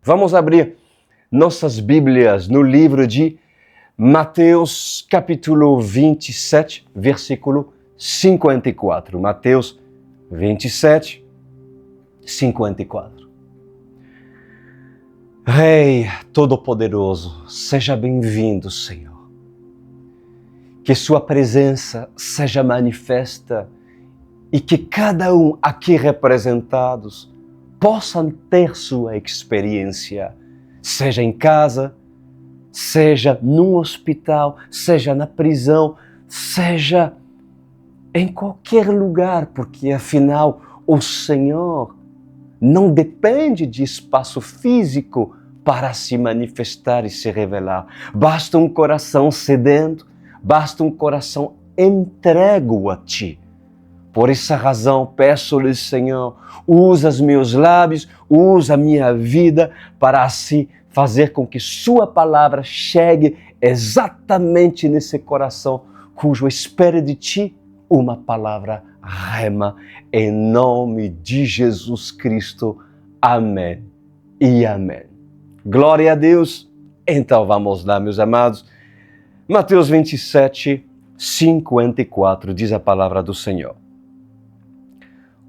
Vamos abrir nossas Bíblias no livro de Mateus, capítulo 27, versículo 54. Mateus 27, 54. Rei Todo-Poderoso, seja bem-vindo, Senhor. Que sua presença seja manifesta e que cada um aqui representados possam ter sua experiência, seja em casa, seja num hospital, seja na prisão, seja em qualquer lugar, porque afinal o Senhor não depende de espaço físico para se manifestar e se revelar. Basta um coração sedento, basta um coração entregue a Ti. Por essa razão, peço-lhe, Senhor, usa os meus lábios, usa a minha vida para assim fazer com que Sua palavra chegue exatamente nesse coração, cujo espera de Ti uma palavra rema, em nome de Jesus Cristo. Amém e amém. Glória a Deus. Então vamos lá, meus amados. Mateus 27, 54, diz a palavra do Senhor.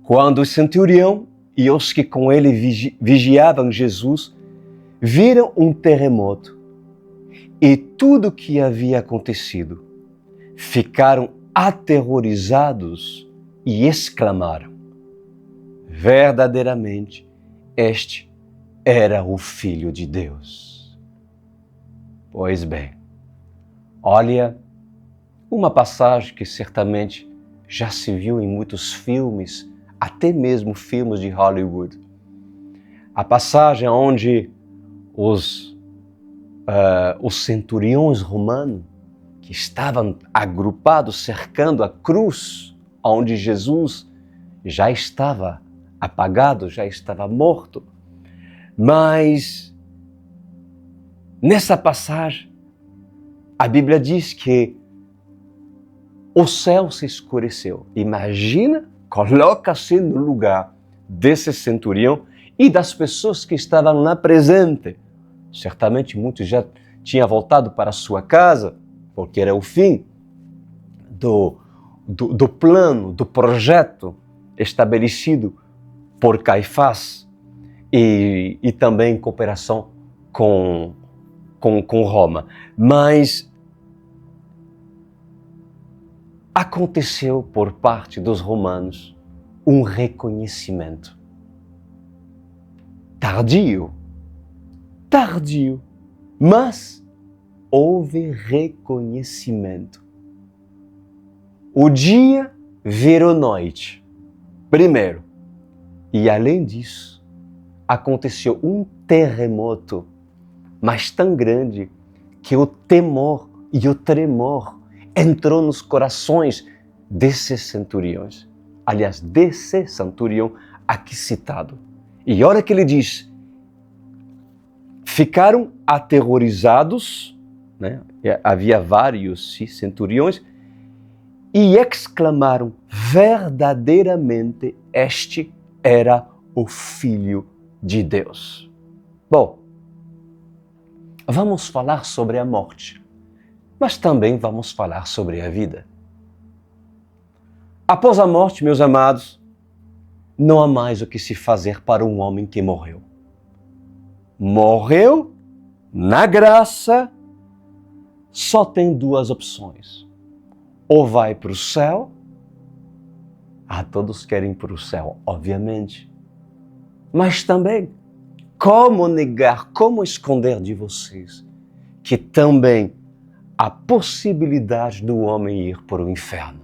Quando o centurião e os que com ele vigiavam Jesus viram um terremoto e tudo o que havia acontecido, ficaram aterrorizados e exclamaram: verdadeiramente, este era o Filho de Deus. Pois bem, olha, uma passagem que certamente já se viu em muitos filmes, até mesmo filmes de Hollywood. A passagem onde os centuriões romanos, que estavam agrupados cercando a cruz, onde Jesus já estava apagado, já estava morto. Mas nessa passagem, a Bíblia diz que o céu se escureceu. Imagina, coloca-se no lugar desse centurião e das pessoas que estavam lá presentes. Certamente muitos já tinham voltado para a sua casa, porque era o fim do plano, do projeto estabelecido por Caifás e também em cooperação com Roma. Mas aconteceu por parte dos romanos um reconhecimento tardio, mas houve reconhecimento. O dia virou noite, primeiro, e além disso, aconteceu um terremoto, mas tão grande que o temor e o tremor entrou nos corações desses centuriões. Aliás, desse centurião aqui citado. E olha que ele diz, ficaram aterrorizados, né? Havia vários centuriões, e exclamaram, verdadeiramente este era o Filho de Deus. Bom, vamos falar sobre a morte, mas também vamos falar sobre a vida. Após a morte, meus amados, não há mais o que se fazer para um homem que morreu. Morreu na graça, só tem duas opções. Ou vai para o céu, todos querem ir para o céu, obviamente. Mas também, como negar, como esconder de vocês que também há possibilidade do homem ir para o inferno.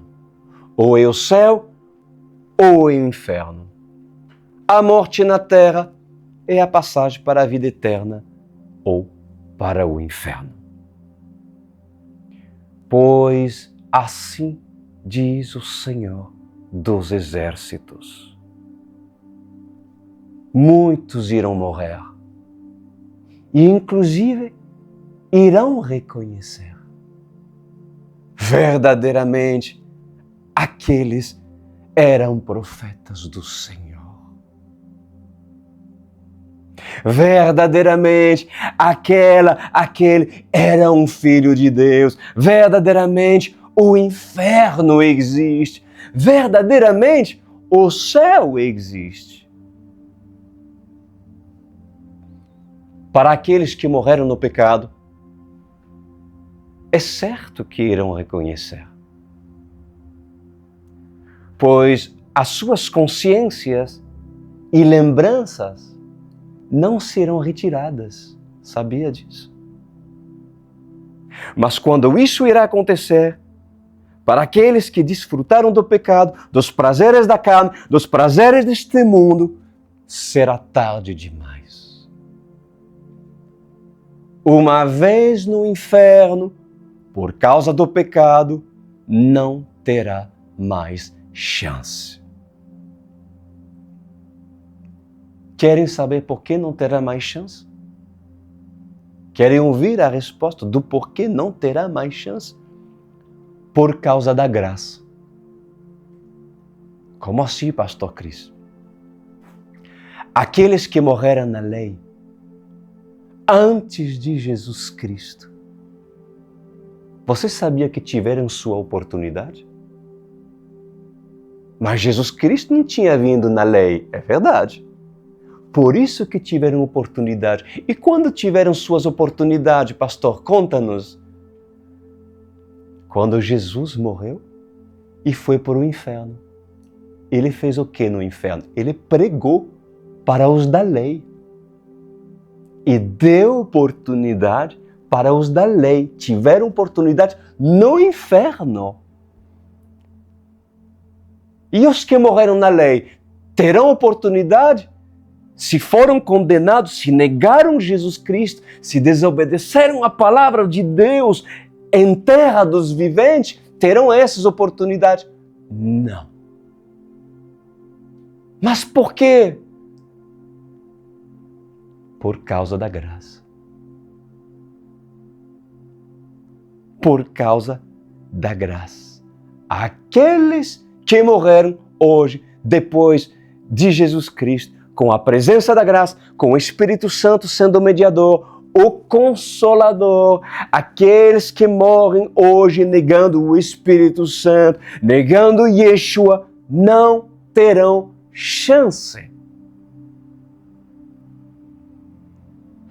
Ou é o céu, ou é o inferno. A morte na terra é a passagem para a vida eterna ou para o inferno. Pois assim diz o Senhor dos Exércitos. Muitos irão morrer e inclusive irão reconhecer verdadeiramente aqueles eram profetas do Senhor. Verdadeiramente, aquele era um filho de Deus. Verdadeiramente, o inferno existe. Verdadeiramente, o céu existe. Para aqueles que morreram no pecado, é certo que irão reconhecer. Pois as suas consciências e lembranças não serão retiradas. Sabia disso? Mas quando isso irá acontecer, para aqueles que desfrutaram do pecado, dos prazeres da carne, dos prazeres deste mundo, será tarde demais. Uma vez no inferno, por causa do pecado, não terá mais chance. Querem saber por que não terá mais chance? Querem ouvir a resposta do porquê não terá mais chance? Por causa da graça. Como assim, pastor Cris? Aqueles que morreram na lei antes de Jesus Cristo, você sabia que tiveram sua oportunidade? Mas Jesus Cristo não tinha vindo na lei, é verdade. Por isso que tiveram oportunidade. E quando tiveram suas oportunidades, pastor, conta-nos. Quando Jesus morreu e foi para o inferno. Ele fez o que no inferno? Ele pregou para os da lei. E deu oportunidade para os da lei. Tiveram oportunidade no inferno. E os que morreram na lei terão oportunidade? Se foram condenados, se negaram Jesus Cristo, se desobedeceram a palavra de Deus em terra dos viventes, terão essas oportunidades? Não. Mas por quê? Por causa da graça. Por causa da graça. Aqueles que morreram hoje, depois de Jesus Cristo, com a presença da graça, com o Espírito Santo sendo o mediador, o Consolador, aqueles que morrem hoje negando o Espírito Santo, negando Yeshua, não terão chance.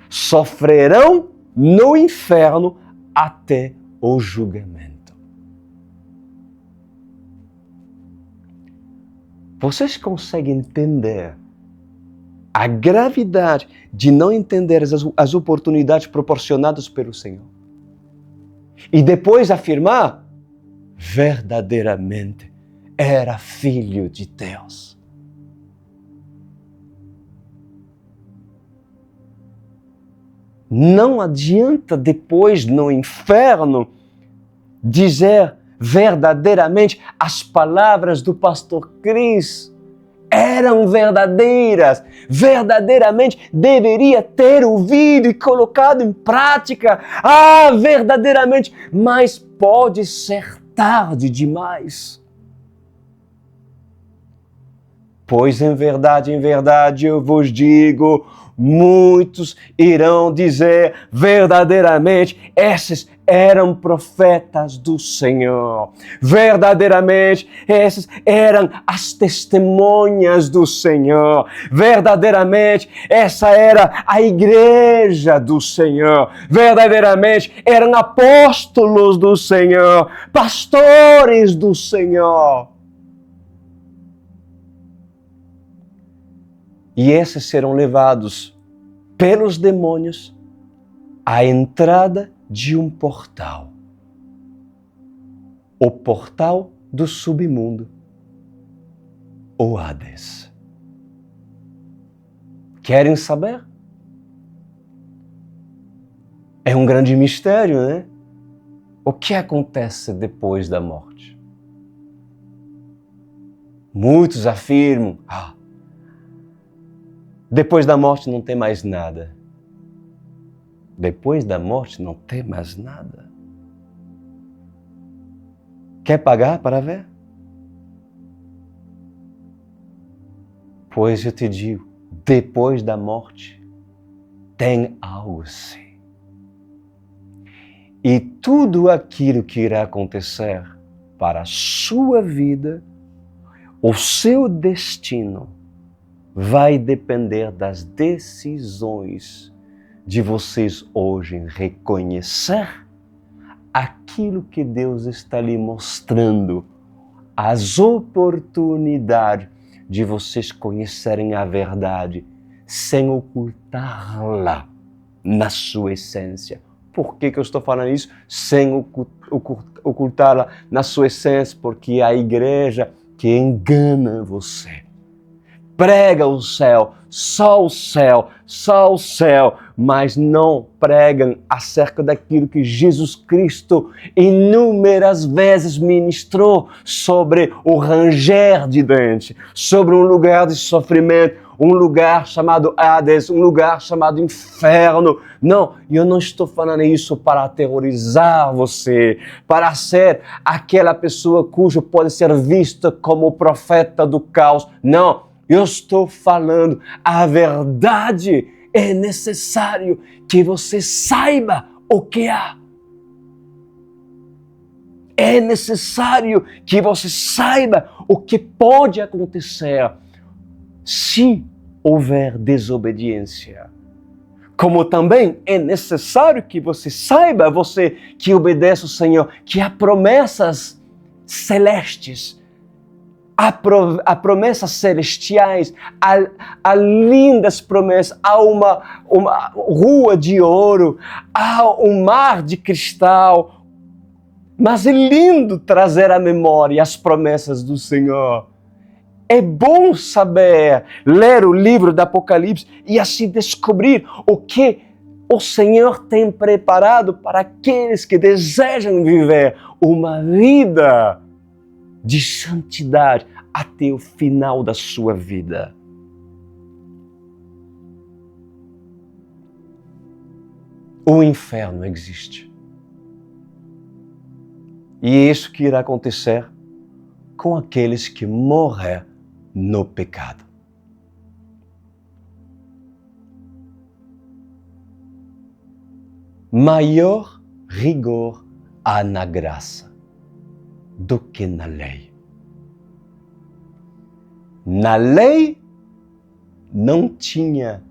Sofrerão no inferno até o julgamento. Vocês conseguem entender a gravidade de não entender as oportunidades proporcionadas pelo Senhor? E depois afirmar, verdadeiramente era filho de Deus. Não adianta depois no inferno dizer verdadeiramente as palavras do pastor Cris eram verdadeiras, verdadeiramente deveria ter ouvido e colocado em prática. Verdadeiramente, mas pode ser tarde demais. Pois em verdade eu vos digo, muitos irão dizer verdadeiramente, esses eram profetas do Senhor. Verdadeiramente, essas eram as testemunhas do Senhor. Verdadeiramente, essa era a igreja do Senhor. Verdadeiramente, eram apóstolos do Senhor, pastores do Senhor. E esses serão levados pelos demônios à entrada de um portal. O portal do submundo, o Hades. Querem saber? É um grande mistério, né? O que acontece depois da morte? Muitos afirmam, depois da morte não tem mais nada. Depois da morte não tem mais nada. Quer pagar para ver? Pois eu te digo, depois da morte Tem algo sim. E tudo aquilo que irá acontecer para a sua vida, o seu destino, vai depender das decisões de vocês hoje reconhecer aquilo que Deus está lhe mostrando, as oportunidades de vocês conhecerem a verdade sem ocultá-la na sua essência. Por que eu estou falando isso? Sem ocultá-la na sua essência, porque é a igreja que engana você. Prega o céu, só o céu, só o céu, mas não pregam acerca daquilo que Jesus Cristo inúmeras vezes ministrou sobre o ranger de dentes, sobre um lugar de sofrimento, um lugar chamado Hades, um lugar chamado inferno. Não, eu não estou falando isso para aterrorizar você, para ser aquela pessoa cujo pode ser vista como o profeta do caos. Não, eu estou falando a verdade. É necessário que você saiba o que há. É necessário que você saiba o que pode acontecer se houver desobediência. Como também é necessário que você saiba, você que obedece ao Senhor, que há promessas celestes, há promessas celestiais, há lindas promessas, há uma rua de ouro, há um mar de cristal. Mas é lindo trazer à memória as promessas do Senhor. É bom saber, ler o livro do Apocalipse e assim descobrir o que o Senhor tem preparado para aqueles que desejam viver uma vida de santidade até o final da sua vida. O inferno existe. E é isso que irá acontecer com aqueles que morrer no pecado. Maior rigor há na graça do que na lei. Na lei não tinha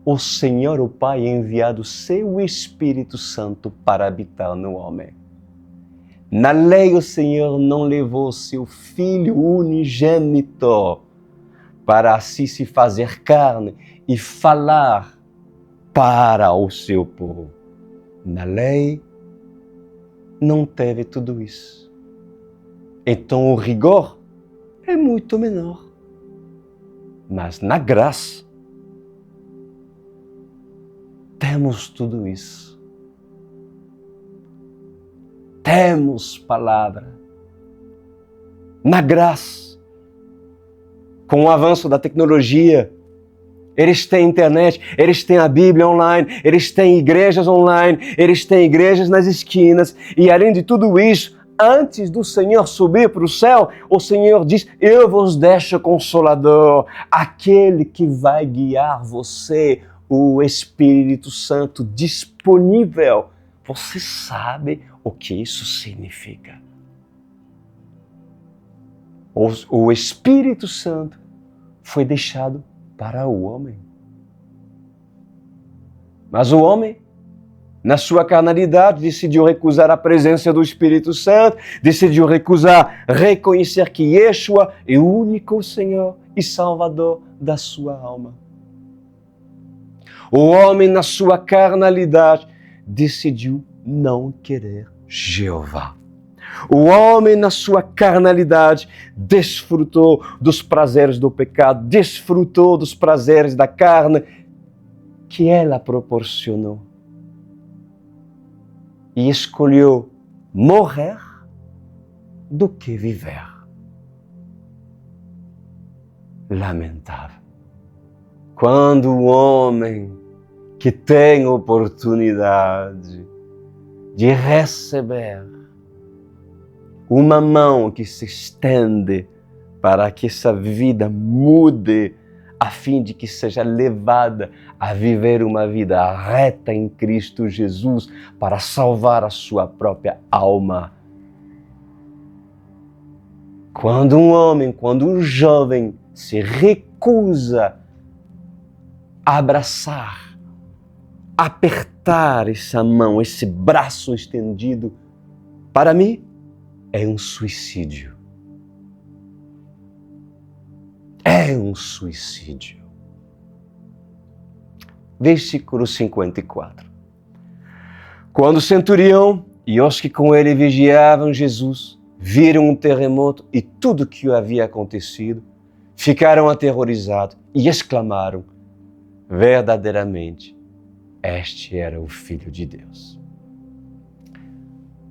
o Senhor, o Pai, enviado seu Espírito Santo para habitar no homem. Na lei o Senhor não levou seu Filho unigênito para assim se fazer carne e falar para o seu povo. Na lei não teve tudo isso. Então o rigor é muito menor. Mas na graça temos tudo isso. Temos palavra. Na graça, com o avanço da tecnologia, eles têm internet, eles têm a Bíblia online, eles têm igrejas online, eles têm igrejas nas esquinas. E além de tudo isso, antes do Senhor subir para o céu, o Senhor diz: eu vos deixo Consolador, aquele que vai guiar você, o Espírito Santo disponível. Você sabe o que isso significa? O Espírito Santo foi deixado para o homem. Mas o homem, na sua carnalidade, decidiu recusar a presença do Espírito Santo, decidiu recusar reconhecer que Yeshua é o único Senhor e Salvador da sua alma. O homem, na sua carnalidade, decidiu não querer Jeová. O homem, na sua carnalidade, desfrutou dos prazeres do pecado, desfrutou dos prazeres da carne que ela proporcionou. E escolheu morrer do que viver. Lamentável. Quando o homem que tem oportunidade de receber uma mão que se estende para que essa vida mude a fim de que seja levada a viver uma vida reta em Cristo Jesus para salvar a sua própria alma. Quando um homem, quando um jovem se recusa a abraçar, apertar essa mão, esse braço estendido, para mim, é um suicídio. É um suicídio. Versículo 54. Quando o centurião e os que com ele vigiavam Jesus viram um terremoto e tudo o que havia acontecido, ficaram aterrorizados e exclamaram: verdadeiramente, este era o Filho de Deus.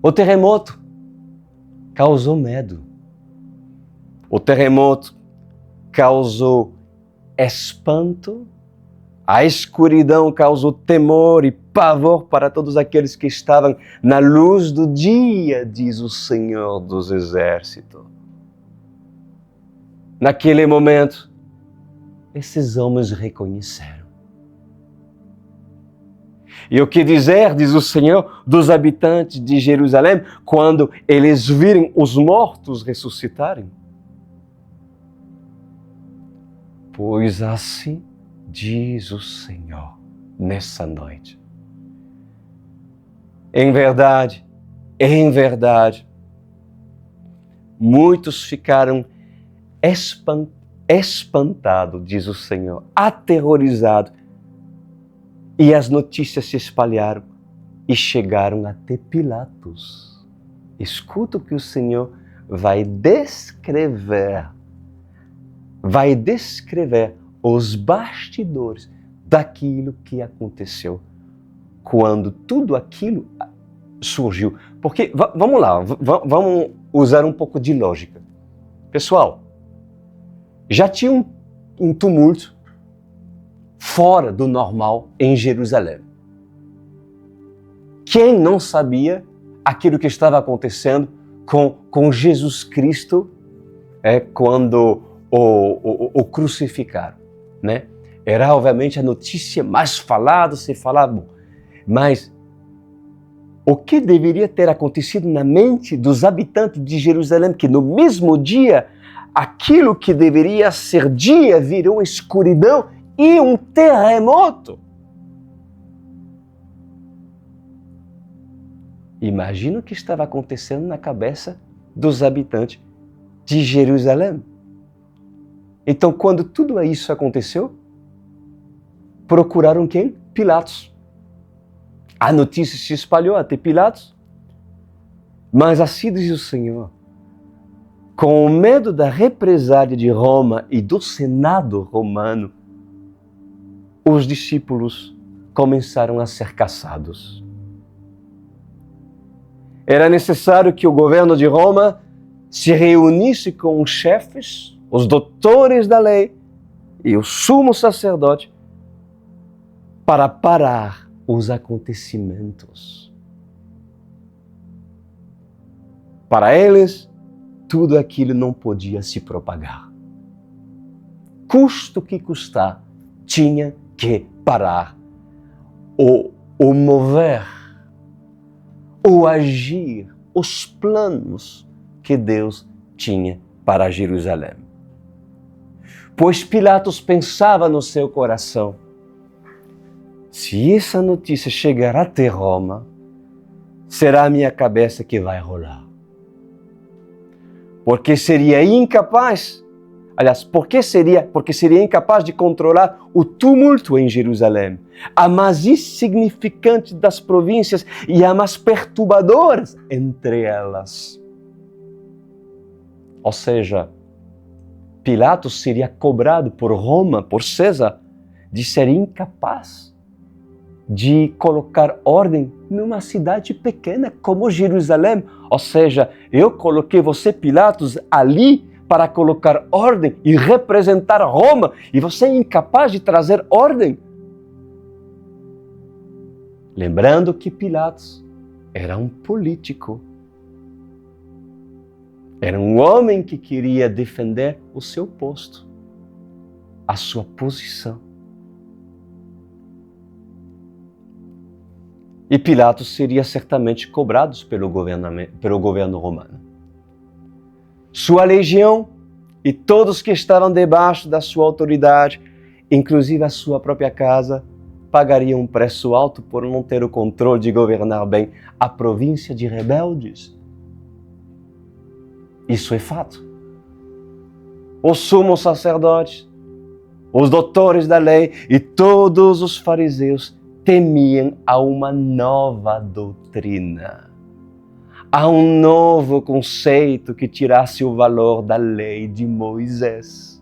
O terremoto causou medo. O terremoto causou espanto. A escuridão causou temor e pavor para todos aqueles que estavam na luz do dia, diz o Senhor dos Exércitos. Naquele momento, esses homens reconheceram. E o que dizer, diz o Senhor, dos habitantes de Jerusalém, quando eles virem os mortos ressuscitarem? Pois assim diz o Senhor nessa noite. Em verdade, muitos ficaram espantados, diz o Senhor, aterrorizados, e as notícias se espalharam e chegaram até Pilatos. Escuta o que o Senhor vai descrever os bastidores daquilo que aconteceu quando tudo aquilo surgiu. Porque, vamos lá, vamos usar um pouco de lógica. Pessoal, já tinha um tumulto fora do normal em Jerusalém. Quem não sabia aquilo que estava acontecendo com Jesus Cristo quando o crucificaram, né? Era obviamente a notícia mais falada, se falava, mas o que deveria ter acontecido na mente dos habitantes de Jerusalém, que no mesmo dia, aquilo que deveria ser dia virou escuridão e um terremoto? Imagina o que estava acontecendo na cabeça dos habitantes de Jerusalém. Então, quando tudo isso aconteceu, procuraram quem? Pilatos. A notícia se espalhou até Pilatos. Mas assim diz o Senhor, com o medo da represália de Roma e do Senado romano, os discípulos começaram a ser caçados. Era necessário que o governo de Roma se reunisse com os chefes, os doutores da lei e o sumo sacerdote para parar os acontecimentos. Para eles, tudo aquilo não podia se propagar. Custo que custar, tinha que parar o mover, o agir, os planos que Deus tinha para Jerusalém. Pois Pilatos pensava no seu coração, se essa notícia chegar até Roma, será a minha cabeça que vai rolar. Porque seria incapaz, porque seria incapaz de controlar o tumulto em Jerusalém, a mais insignificante das províncias e a mais perturbadora entre elas. Ou seja, Pilatos seria cobrado por Roma, por César, de ser incapaz de colocar ordem numa cidade pequena como Jerusalém. Ou seja, eu coloquei você, Pilatos, ali para colocar ordem e representar Roma, e você é incapaz de trazer ordem. Lembrando que Pilatos era um político. Era um homem que queria defender o seu posto. a sua posição. E Pilatos seria certamente cobrado pelo governo romano. Sua legião e todos que estavam debaixo da sua autoridade, inclusive a sua própria casa, pagariam um preço alto por não ter o controle de governar bem a província de rebeldes. Isso é fato. Os sumos sacerdotes, os doutores da lei e todos os fariseus temiam a uma nova doutrina, a um novo conceito que tirasse o valor da lei de Moisés.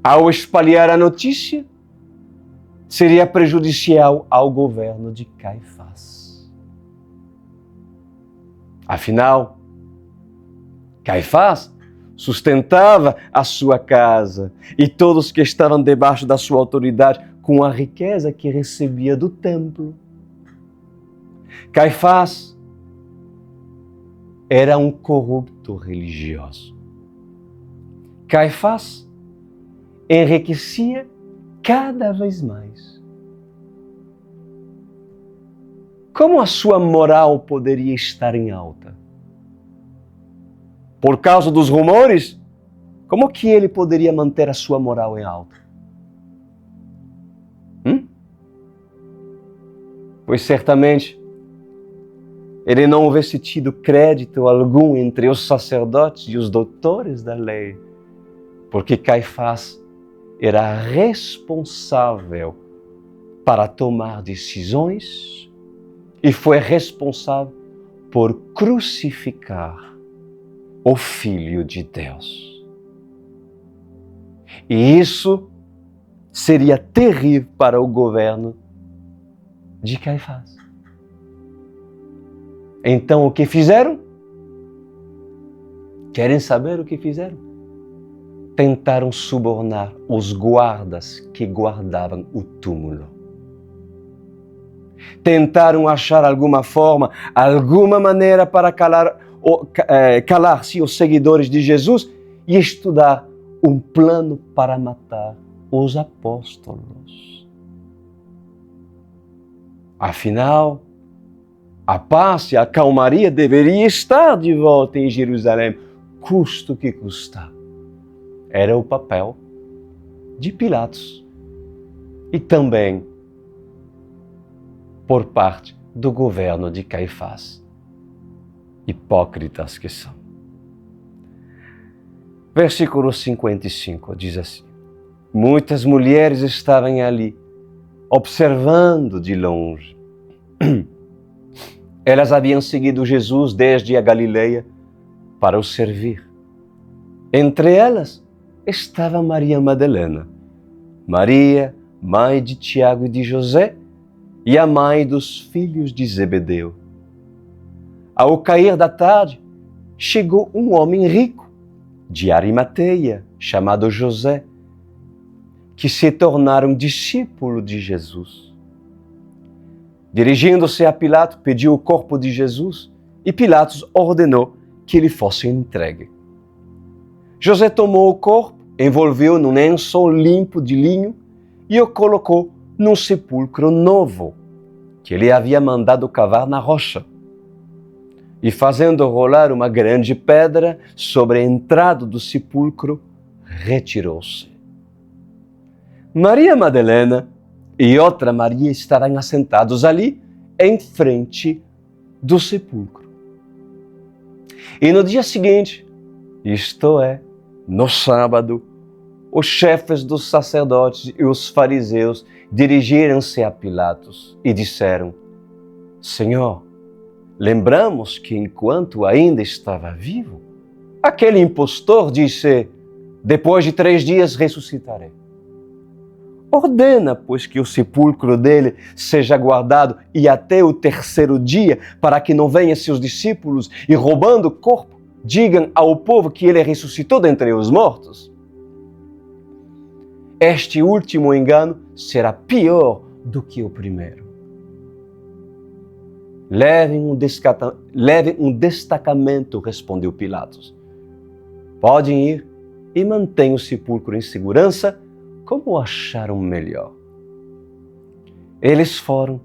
Ao espalhar a notícia, seria prejudicial ao governo de Caifás. Afinal, Caifás sustentava a sua casa e todos que estavam debaixo da sua autoridade com a riqueza que recebia do templo. Caifás era um corrupto religioso. Caifás enriquecia cada vez mais. Como a sua moral poderia estar em alta? Por causa dos rumores? Como que ele poderia manter a sua moral em alta? Pois certamente ele não houvesse tido crédito algum entre os sacerdotes e os doutores da lei, porque Caifás era responsável para tomar decisões e foi responsável por crucificar o Filho de Deus. E isso seria terrível para o governo de Caifás. Então o que fizeram? Querem saber o que fizeram? Tentaram subornar os guardas que guardavam o túmulo. Tentaram achar alguma forma, alguma maneira para calar-se os seguidores de Jesus e estudar um plano para matar os apóstolos. Afinal, a paz e a calmaria deveria estar de volta em Jerusalém, custe o que custar. Era o papel de Pilatos e também por parte do governo de Caifás. Hipócritas que são. Versículo 55 diz assim: muitas mulheres estavam ali, observando de longe. Elas haviam seguido Jesus desde a Galileia para o servir. Entre elas estava Maria Madalena, Maria, mãe de Tiago e de José, e a mãe dos filhos de Zebedeu. Ao cair da tarde, chegou um homem rico, de Arimateia, chamado José, que se tornaram discípulo de Jesus. Dirigindo-se a Pilatos, pediu o corpo de Jesus e Pilatos ordenou que ele fosse entregue. José tomou o corpo, envolveu num lençol limpo de linho e o colocou num sepulcro novo, que ele havia mandado cavar na rocha. E fazendo rolar uma grande pedra sobre a entrada do sepulcro, retirou-se. Maria Madalena e outra Maria estavam assentados ali, em frente do sepulcro. E no dia seguinte, isto é, no sábado, os chefes dos sacerdotes e os fariseus dirigiram-se a Pilatos e disseram: Senhor, lembramos que enquanto ainda estava vivo, aquele impostor disse: depois de 3 dias ressuscitarei. Ordena, pois, que o sepulcro dele seja guardado e até o 3º dia, para que não venham seus discípulos e, roubando o corpo, digam ao povo que ele ressuscitou dentre os mortos. Este último engano será pior do que o primeiro. Levem um destacamento, respondeu Pilatos. Podem ir e mantêm o sepulcro em segurança como acharam melhor. Eles foram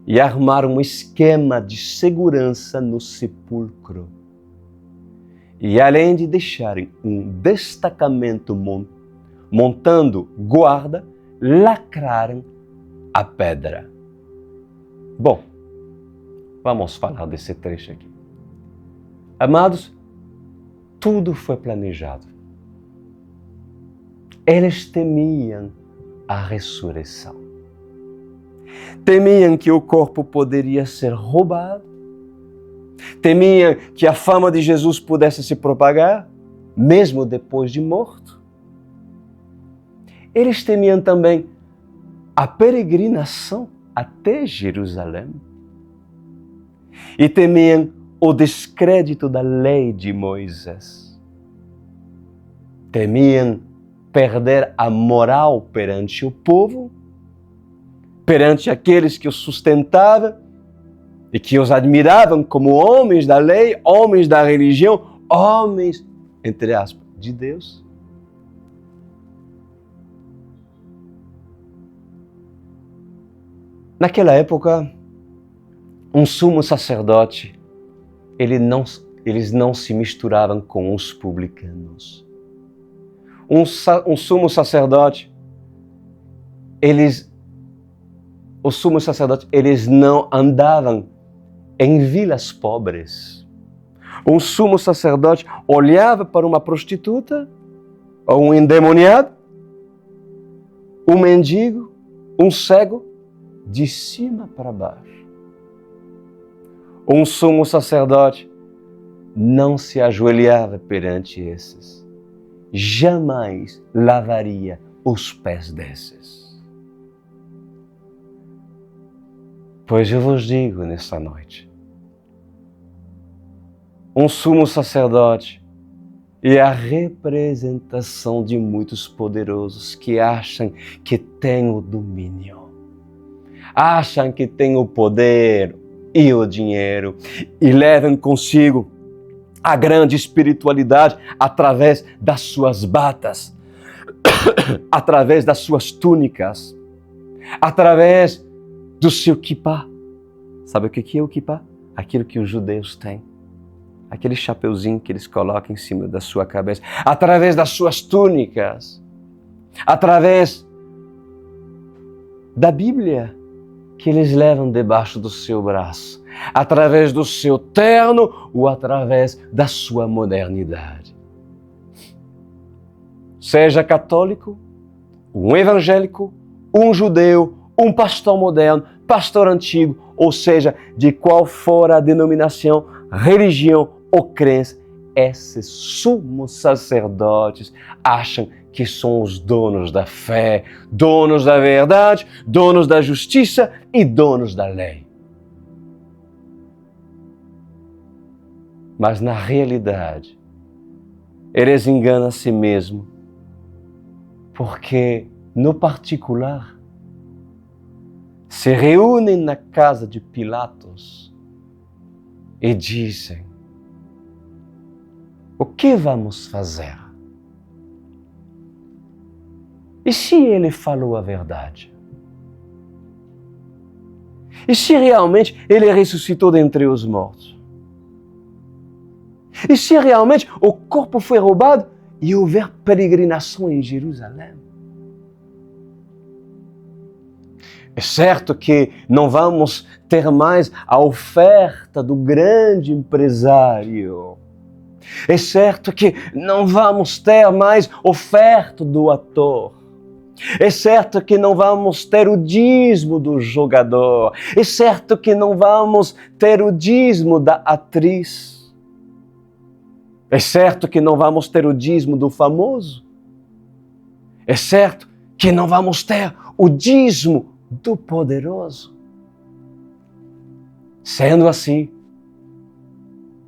e armaram um esquema de segurança no sepulcro. E além de deixarem um destacamento montando guarda, lacraram a pedra. Bom, vamos falar desse trecho aqui. Amados, tudo foi planejado. Eles temiam a ressurreição. Temiam que o corpo poderia ser roubado. Temiam que a fama de Jesus pudesse se propagar, mesmo depois de morto. Eles temiam também a peregrinação até Jerusalém. E temiam o descrédito da lei de Moisés. Temiam perder a moral perante o povo, perante aqueles que os sustentavam e que os admiravam como homens da lei, homens da religião, homens, entre aspas, de Deus. Naquela época, um sumo sacerdote, eles não se misturavam com os publicanos. Um sumo sacerdote, eles não andavam em vilas pobres. Um sumo sacerdote olhava para uma prostituta, ou um endemoniado, um mendigo, um cego, de cima para baixo. Um sumo sacerdote não se ajoelhava perante esses. Jamais lavaria os pés desses. Pois eu vos digo nesta noite, um sumo sacerdote é a representação de muitos poderosos que acham que têm o domínio, acham que têm o poder e o dinheiro e levam consigo a grande espiritualidade através das suas batas, através das suas túnicas, através do seu kippah. Sabe o que é o kippah? Aquilo que os judeus têm. Aquele chapeuzinho que eles colocam em cima da sua cabeça. Através das suas túnicas. Através da Bíblia que eles levam debaixo do seu braço. Através do seu terno ou através da sua modernidade. Seja católico, um evangélico, um judeu, um pastor moderno, pastor antigo, ou seja, de qual for a denominação, religião ou crença, esses sumos sacerdotes acham que são os donos da fé, donos da verdade, donos da justiça e donos da lei. Mas na realidade, eles enganam a si mesmos, porque no particular, se reúnem na casa de Pilatos e dizem: o que vamos fazer? E se ele falou a verdade? E se realmente ele ressuscitou dentre os mortos? E se realmente o corpo foi roubado e houver peregrinação em Jerusalém? É certo que não vamos ter mais a oferta do grande empresário. É certo que não vamos ter mais oferta do ator. É certo que não vamos ter o dízimo do jogador. É certo que não vamos ter o dízimo da atriz. É certo que não vamos ter o dízimo do famoso. É certo que não vamos ter o dízimo do poderoso. Sendo assim,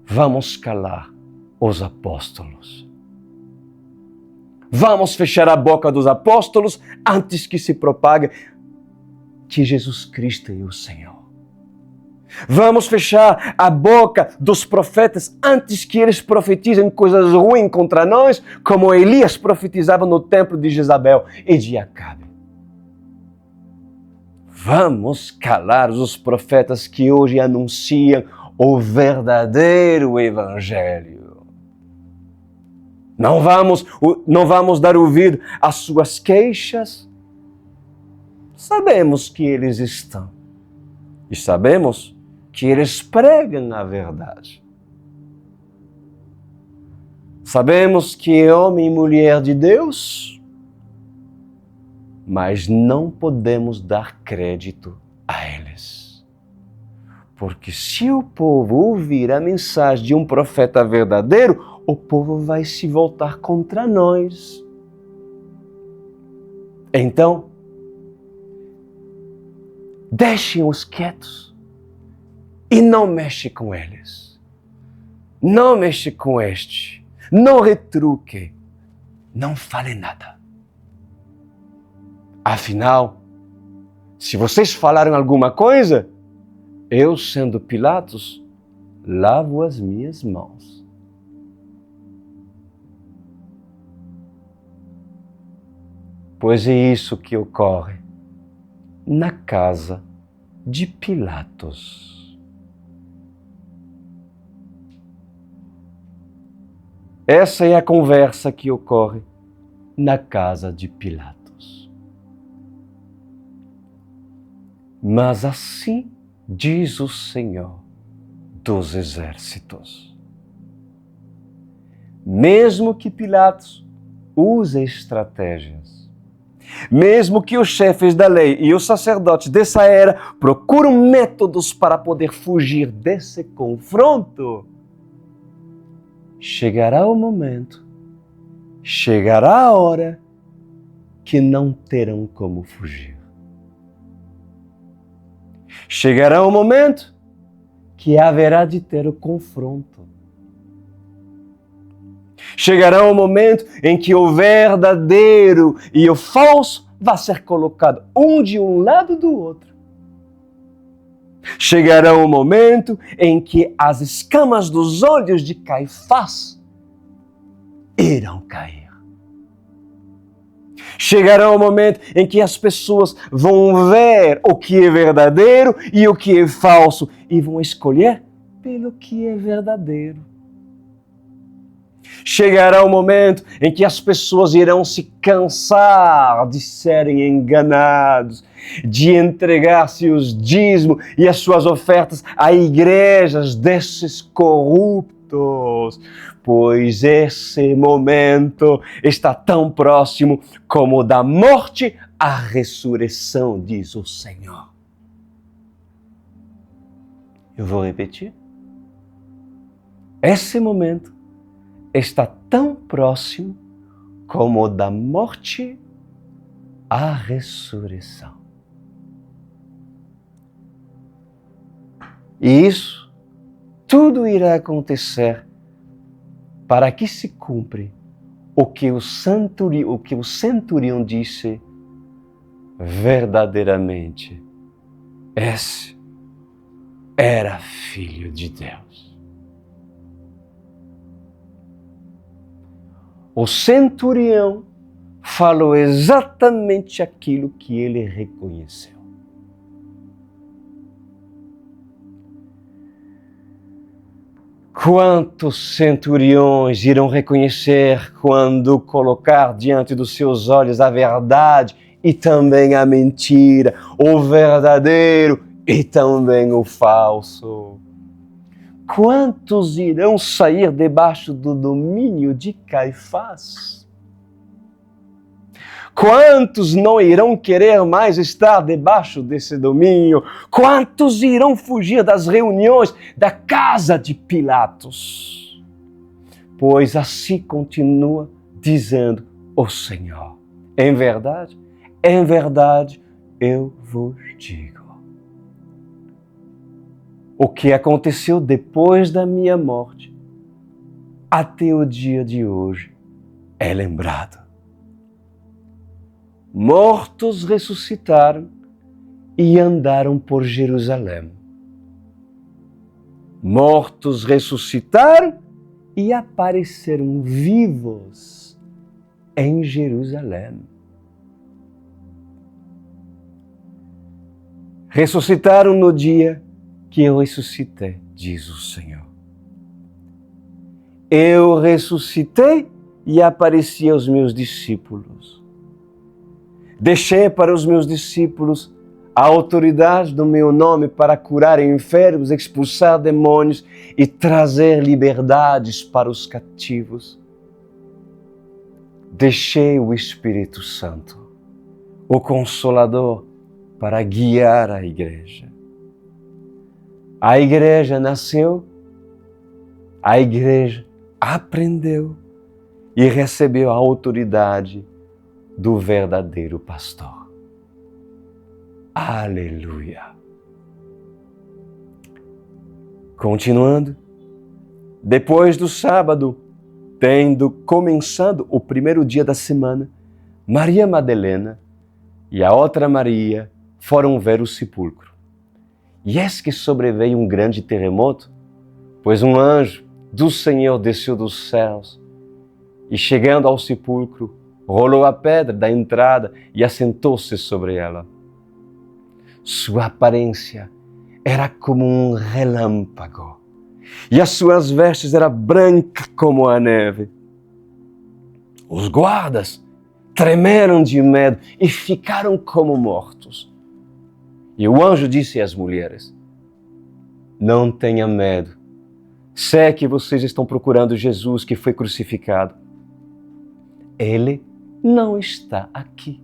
vamos calar os apóstolos. Vamos fechar a boca dos apóstolos antes que se propague que Jesus Cristo é o Senhor. Vamos fechar a boca dos profetas antes que eles profetizem coisas ruins contra nós, como Elias profetizava no templo de Jezabel e de Acabe. Vamos calar os profetas que hoje anunciam o verdadeiro evangelho. Não vamos dar ouvido às suas queixas. Sabemos que eles estão. E sabemos que eles pregam a verdade. Sabemos que é homem e mulher de Deus, mas não podemos dar crédito a eles. Porque se o povo ouvir a mensagem de um profeta verdadeiro, o povo vai se voltar contra nós. Então, deixem-os quietos e não mexe com eles. Não mexe com este. Não retruque. Não fale nada. Afinal, se vocês falaram alguma coisa, eu, sendo Pilatos, lavo as minhas mãos. Pois é isso que ocorre na casa de Pilatos. Essa é a conversa que ocorre na casa de Pilatos. Mas assim diz o Senhor dos Exércitos. Mesmo que Pilatos use estratégias, mesmo que os chefes da lei e os sacerdotes dessa era procuram métodos para poder fugir desse confronto, chegará o momento, chegará a hora que não terão como fugir. Chegará o momento que haverá de ter o confronto. Chegará o momento em que o verdadeiro e o falso vai ser colocado um de um lado do outro. Chegará o momento em que as escamas dos olhos de Caifás irão cair. Chegará o momento em que as pessoas vão ver o que é verdadeiro e o que é falso e vão escolher pelo que é verdadeiro. Chegará o momento em que as pessoas irão se cansar de serem enganados, de entregar seus dízimos e as suas ofertas a igrejas desses corruptos, pois esse momento está tão próximo como da morte à ressurreição, diz o Senhor. Eu vou repetir. Esse momento está tão próximo como da morte à ressurreição. E isso tudo irá acontecer para que se cumpra o que o centurião disse verdadeiramente. Esse era filho de Deus. O centurião falou exatamente aquilo que ele reconheceu. Quantos centuriões irão reconhecer quando colocar diante dos seus olhos a verdade e também a mentira, o verdadeiro e também o falso? Quantos irão sair debaixo do domínio de Caifás? Quantos não irão querer mais estar debaixo desse domínio? Quantos irão fugir das reuniões da casa de Pilatos? Pois assim continua dizendo o Senhor. Em verdade, eu vos digo. O que aconteceu depois da minha morte, até o dia de hoje, é lembrado. Mortos ressuscitaram e andaram por Jerusalém. Mortos ressuscitaram e apareceram vivos em Jerusalém. Ressuscitaram no dia que eu ressuscitei, diz o Senhor. Eu ressuscitei e apareci aos meus discípulos. Deixei para os meus discípulos a autoridade do meu nome para curar enfermos, expulsar demônios e trazer liberdades para os cativos. Deixei o Espírito Santo, o Consolador, para guiar a igreja. A igreja nasceu, a igreja aprendeu e recebeu a autoridade do verdadeiro pastor. Aleluia! Continuando, depois do sábado, tendo começado o primeiro dia da semana, Maria Madalena e a outra Maria foram ver o sepulcro. E eis que sobreveio um grande terremoto, pois um anjo do Senhor desceu dos céus e, chegando ao sepulcro, rolou a pedra da entrada e assentou-se sobre ela. Sua aparência era como um relâmpago e as suas vestes eram brancas como a neve. Os guardas tremeram de medo e ficaram como mortos. E o anjo disse às mulheres: não tenham medo. Sei que vocês estão procurando Jesus que foi crucificado. Ele não está aqui.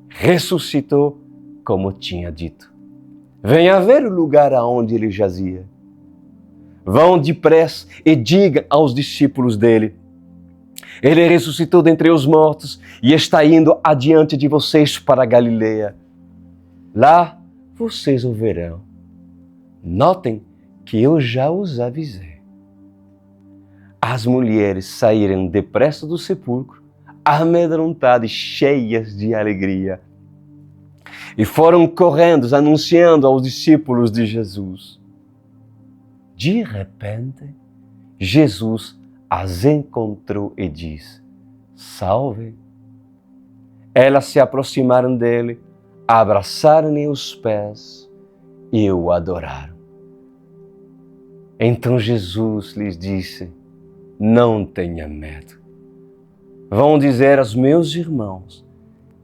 Ressuscitou como tinha dito. Venha ver o lugar aonde ele jazia. Vão depressa e digam aos discípulos dele: ele ressuscitou dentre os mortos e está indo adiante de vocês para a Galileia. Lá vocês o verão. Notem que eu já os avisei. As mulheres saíram depressa do sepulcro, amedrontadas e cheias de alegria, e foram correndo, anunciando aos discípulos de Jesus. De repente, Jesus as encontrou e disse: salve! Elas se aproximaram dele, abraçaram-lhe os pés e o adoraram. Então Jesus lhes disse: não tenha medo. Vão dizer aos meus irmãos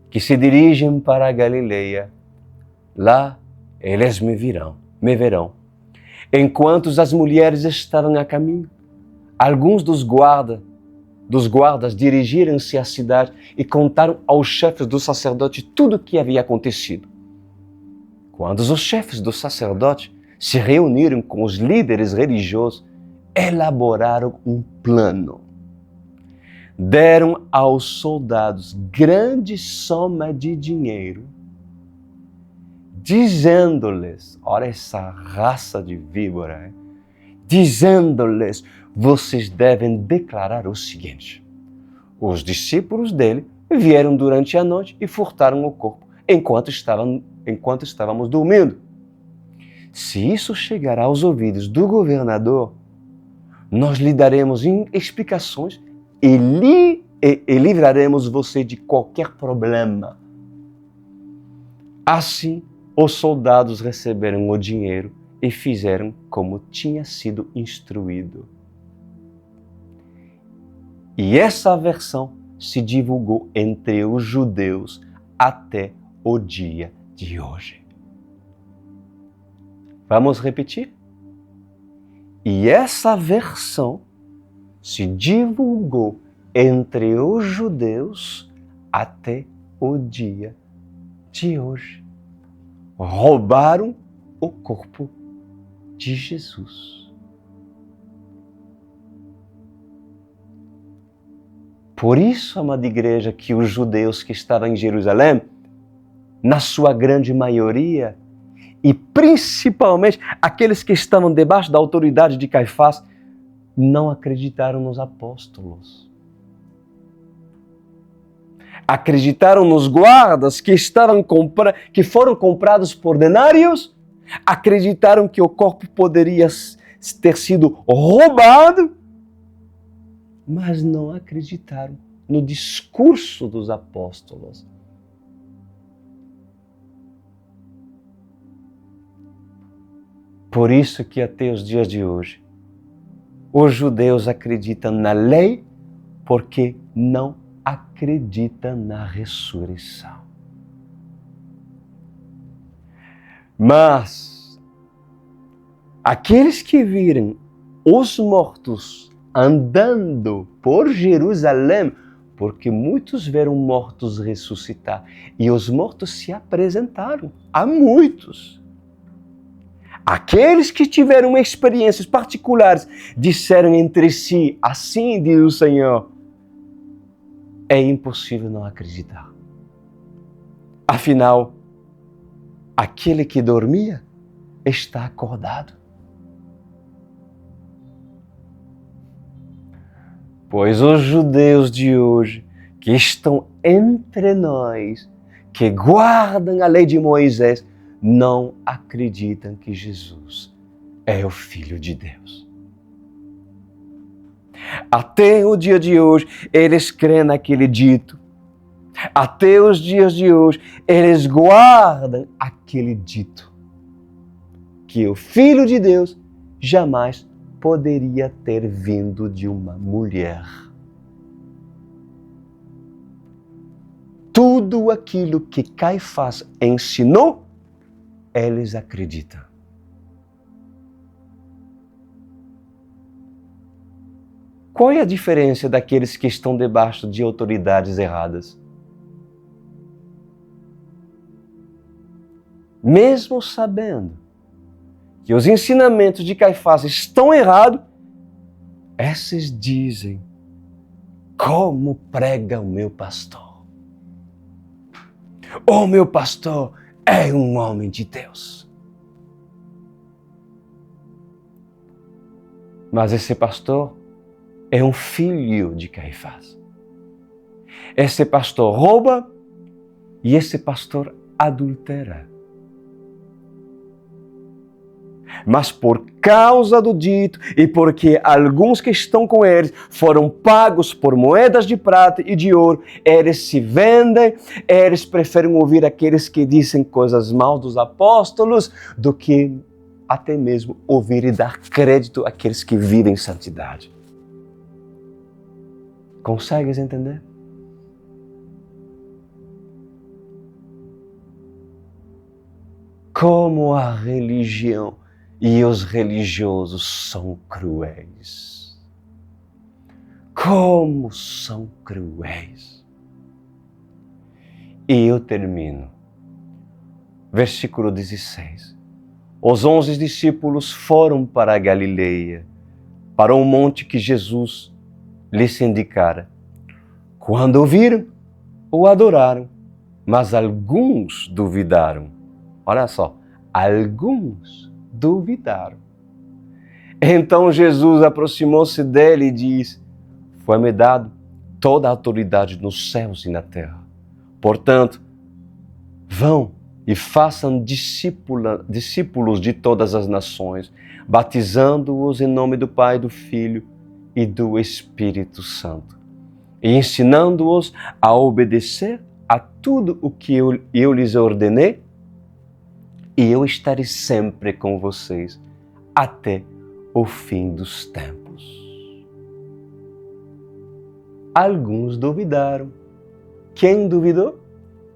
que se dirigem para a Galileia. Lá eles me verão. Enquanto as mulheres estavam a caminho, alguns dos guardas dirigiram-se à cidade e contaram aos chefes dos sacerdotes tudo o que havia acontecido. Quando os chefes dos sacerdotes se reuniram com os líderes religiosos, elaboraram um plano. Deram aos soldados grande soma de dinheiro, dizendo-lhes, olha essa raça de víbora, dizendo-lhes: vocês devem declarar o seguinte: os discípulos dele vieram durante a noite e furtaram o corpo enquanto estávamos dormindo. Se isso chegar aos ouvidos do governador, nós lhe daremos explicações e livraremos você de qualquer problema. Assim, os soldados receberam o dinheiro e fizeram como tinha sido instruído. E essa versão se divulgou entre os judeus até o dia de hoje. Vamos repetir? E essa versão se divulgou entre os judeus até o dia de hoje. Roubaram o corpo de Jesus. Por isso, amada igreja, que os judeus que estavam em Jerusalém, na sua grande maioria, e principalmente aqueles que estavam debaixo da autoridade de Caifás, não acreditaram nos apóstolos. Acreditaram nos guardas que foram comprados por denários, acreditaram que o corpo poderia ter sido roubado, mas não acreditaram no discurso dos apóstolos. Por isso que até os dias de hoje, os judeus acreditam na lei porque não acreditam na ressurreição. Mas aqueles que viram os mortos andando por Jerusalém, porque muitos viram mortos ressuscitar, e os mortos se apresentaram a muitos. Aqueles que tiveram experiências particulares disseram entre si, assim diz o Senhor, é impossível não acreditar. Afinal, aquele que dormia está acordado. Pois os judeus de hoje, que estão entre nós, que guardam a lei de Moisés, não acreditam que Jesus é o Filho de Deus. Até o dia de hoje, eles creem naquele dito. Até os dias de hoje, eles guardam aquele dito. Que o Filho de Deus jamais poderia ter vindo de uma mulher. Tudo aquilo que Caifás ensinou, eles acreditam. Qual é a diferença daqueles que estão debaixo de autoridades erradas? Mesmo sabendo que os ensinamentos de Caifás estão errados, esses dizem, como prega o meu pastor. O meu pastor é um homem de Deus. Mas esse pastor é um filho de Caifás. Esse pastor rouba e esse pastor adultera. Mas por causa do dito e porque alguns que estão com eles foram pagos por moedas de prata e de ouro, eles se vendem, eles preferem ouvir aqueles que dizem coisas mal dos apóstolos do que até mesmo ouvir e dar crédito àqueles que vivem em santidade. Consegues entender? Como a religião e os religiosos são cruéis. Como são cruéis. E eu termino. Versículo 16. Os 11 discípulos foram para a Galileia, para o monte que Jesus lhes indicara. Quando o viram, o adoraram, mas alguns duvidaram. Olha só, alguns duvidaram. Então Jesus aproximou-se dele e disse, foi-me dado toda a autoridade nos céus e na terra. Portanto, vão e façam discípulos de todas as nações, batizando-os em nome do Pai, do Filho e do Espírito Santo, e ensinando-os a obedecer a tudo o que eu lhes ordenei, e eu estarei sempre com vocês até o fim dos tempos. Alguns duvidaram. Quem duvidou?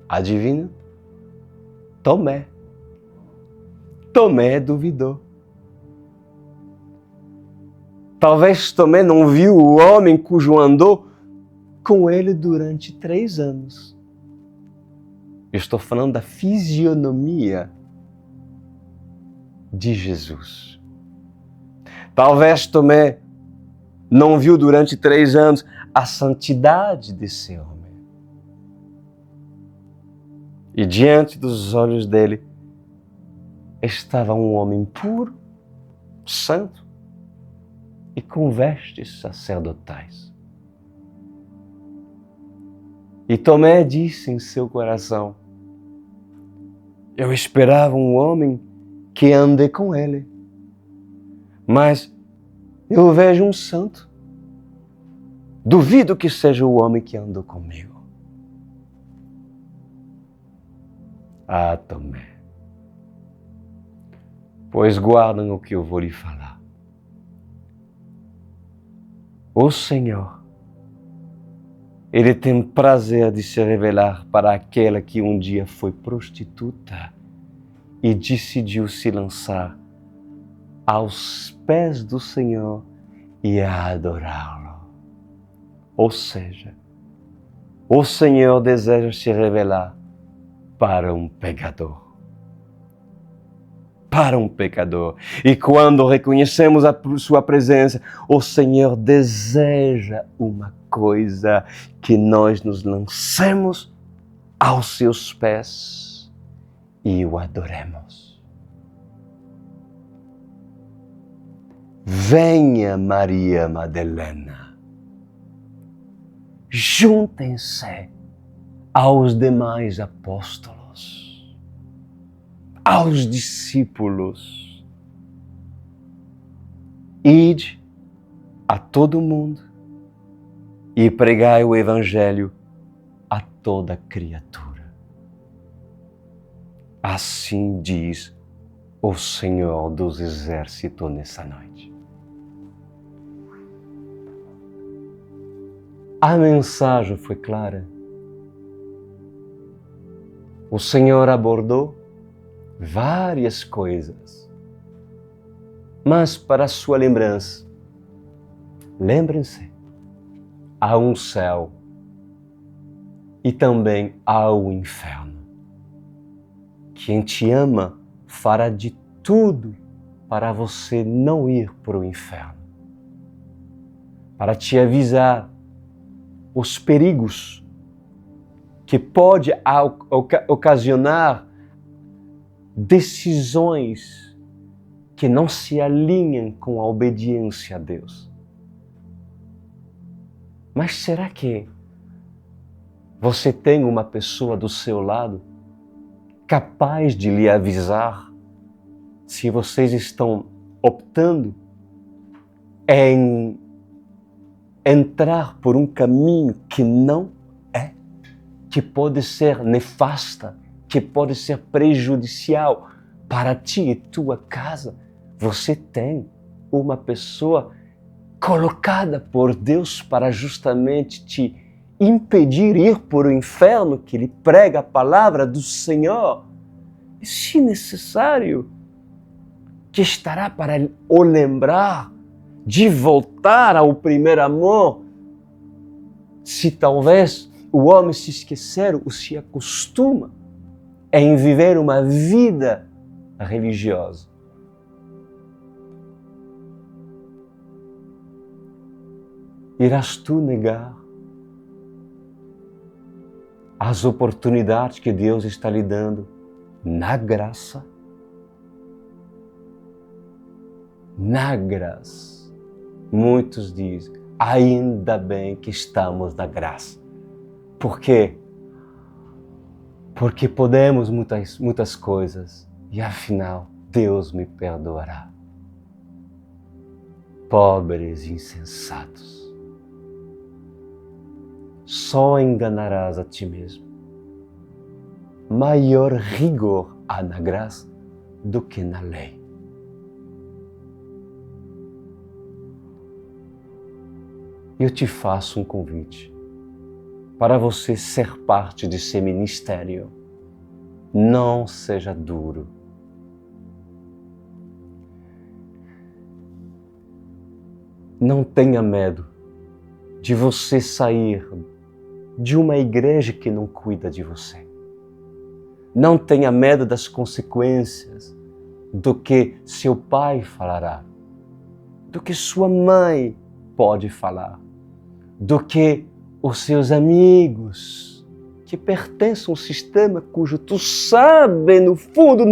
Adivinha? Tomé. Tomé duvidou. Talvez Tomé não viu o homem cujo andou com ele durante 3 anos. Eu estou falando da fisionomia de Jesus. Talvez Tomé não viu durante 3 anos a santidade desse homem. E diante dos olhos dele estava um homem puro, santo e com vestes sacerdotais. E Tomé disse em seu coração, eu esperava um homem que ande com ele. Mas eu vejo um santo. Duvido que seja o homem que andou comigo. Ah, Tomé. Pois guardem o que eu vou lhe falar. O Senhor, Ele tem prazer de se revelar para aquela que um dia foi prostituta e decidiu se lançar aos pés do Senhor e a adorá-lo. Ou seja, o Senhor deseja se revelar para um pecador. Para um pecador. E quando reconhecemos a sua presença, o Senhor deseja uma coisa, que nós nos lancemos aos seus pés e o adoremos. Venha, Maria Madalena, juntem-se aos demais apóstolos, aos discípulos. Ide a todo mundo e pregai o Evangelho a toda criatura. Assim diz o Senhor dos Exércitos nessa noite. A mensagem foi clara. O Senhor abordou várias coisas. Mas para sua lembrança, lembrem-se, há um céu e também há um inferno. Quem te ama fará de tudo para você não ir para o inferno, para te avisar os perigos que pode ocasionar decisões que não se alinham com a obediência a Deus. Mas será que você tem uma pessoa do seu lado capaz de lhe avisar se vocês estão optando em entrar por um caminho que não é, que pode ser nefasta, que pode ser prejudicial para ti e tua casa? Você tem uma pessoa colocada por Deus para justamente te impedir ir para o inferno, que lhe prega a palavra do Senhor. E se necessário, que estará para o lembrar de voltar ao primeiro amor, se talvez o homem se esquecer ou se acostuma em viver uma vida religiosa. Irás tu negar as oportunidades que Deus está lhe dando na graça? Na graça. Muitos dizem, ainda bem que estamos na graça. Por quê? Porque podemos muitas coisas e afinal Deus me perdoará. Pobres insensatos. Só enganarás a ti mesmo. Maior rigor há na graça do que na lei. Eu te faço um convite para você ser parte desse ministério. Não seja duro. Não tenha medo de você sair de uma igreja que não cuida de você. Não tenha medo das consequências do que seu pai falará, do que sua mãe pode falar, do que os seus amigos que pertencem a um sistema cujo tu sabe no fundo,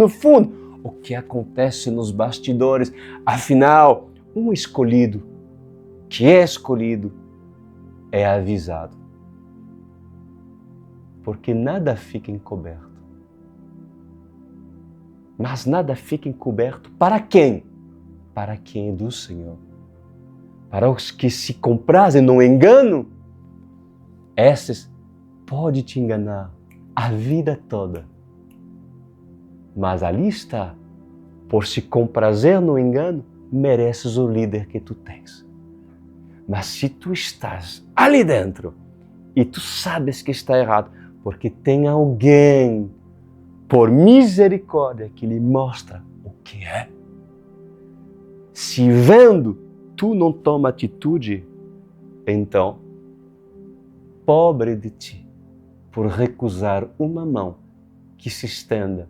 o que acontece nos bastidores. Afinal, um escolhido, que é escolhido, é avisado. Porque nada fica encoberto. Mas nada fica encoberto para quem? para quem é do Senhor. Para os que se comprazem no engano, esses podem te enganar a vida toda. Mas ali está, por se comprazer no engano, mereces o líder que tu tens. Mas se tu estás ali dentro e tu sabes que está errado, porque tem alguém, por misericórdia, que lhe mostra o que é. Se vendo, tu não toma atitude, então, pobre de ti, por recusar uma mão que se estenda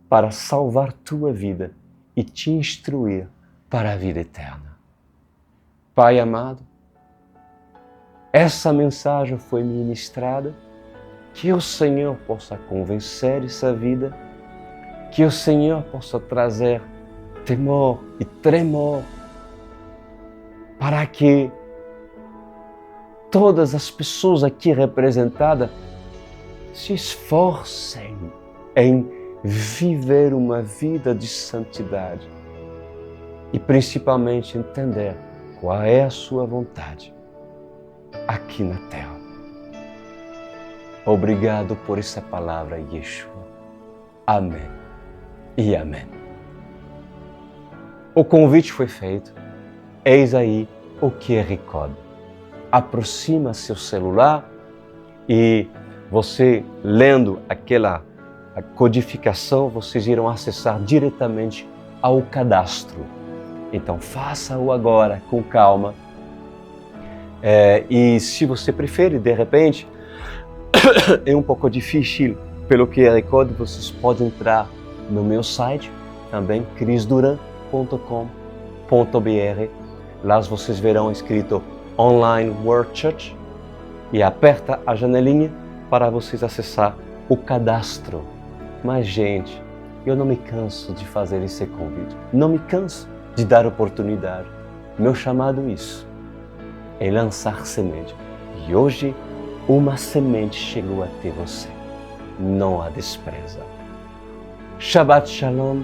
para salvar tua vida e te instruir para a vida eterna. Pai amado, essa mensagem foi ministrada, que o Senhor possa convencer essa vida, que o Senhor possa trazer temor e tremor, para que todas as pessoas aqui representadas se esforcem em viver uma vida de santidade e principalmente entender qual é a sua vontade aqui na terra. Obrigado por essa palavra, Yeshua. Amém e amém. O convite foi feito. Eis aí o QR Code. Aproxima seu celular e você, lendo aquela codificação, vocês irão acessar diretamente ao cadastro. Então faça-o agora com calma. E se você prefere, de repente, é um pouco difícil pelo QR Code, vocês podem entrar no meu site, também crisduran.com.br. Lá vocês verão escrito Online World Church e aperta a janelinha para vocês acessar o cadastro. Mas, gente, eu não me canso de fazer esse convite. Não me canso de dar oportunidade. Meu chamado é isso, é lançar semente. E hoje, uma semente chegou até você. Não a despreza. Shabbat Shalom.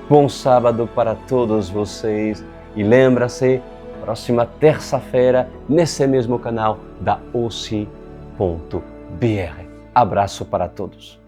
Bom sábado para todos vocês. E lembra-se, próxima terça-feira, nesse mesmo canal da OC.br. Abraço para todos.